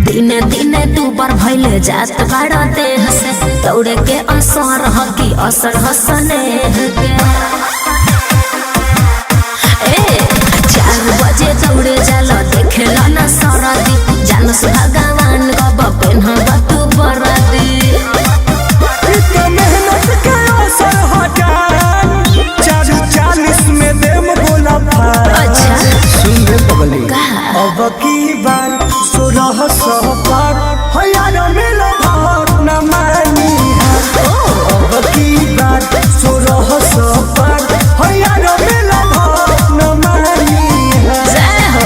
दिने दिने तू बर भइले जात बाड़ा देह से दौड़े के असर हकी असर हसने के 4 बजे दौड़े जाला देखेला ना सरदी जानस भगवान गब पेन्हब तू बरदी मेहनत के असर हटान 4:40 में देम बोला अच्छा सुन रे पगली का अब की बार 1600 पार हयार मिलो भाग न मानी अब की बार 1600 पार हयार मिलो भाग न मानी जय हो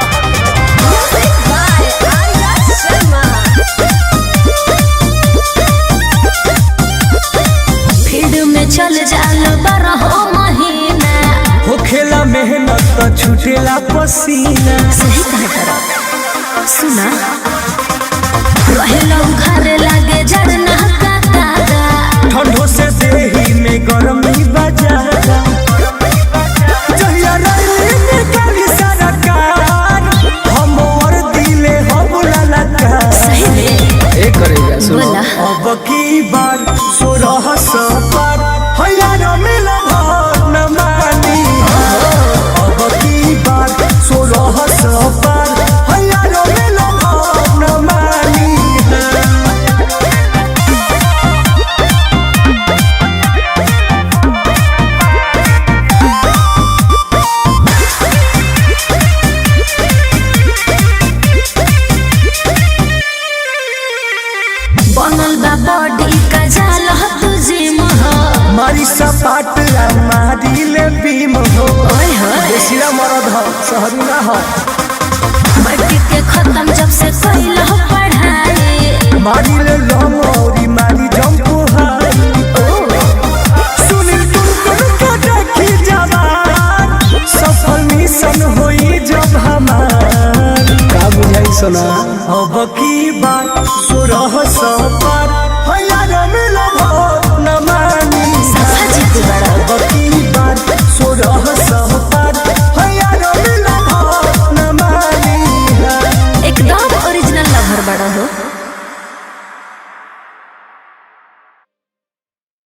म्यूजिक बाय आर्या शर्मा भीड़ में चल जाल 12 महीना होखेला मेहनत त छुटेला पसीना सही कहे करो सुना रहेला उखारे लागे जड़ना का दादा ठंडो से देही में गर्मी बजाता जहिया रैली निकाली सरकार हम और दिले हम ललकार सही में ए करेगा बोला अब की बार 1600 पार हयार मिला भाग न मानी अब की बार 1600 पार हयार मिला भाग न मानी बनल बा बॉडी का जाल तू जिम हो मारी सपाट मारी ले भीम हो ओए होए देसिया मरद हो शहरी ना हो मट्टी के खत्म जब से कइल हो पढ़ाई मारी ले लम औरी मारी जंपू हाई सुनील तुम के देखी जवान सफल मिशन होई जब हमार का बुझाई सोना अब की बात 1600 पार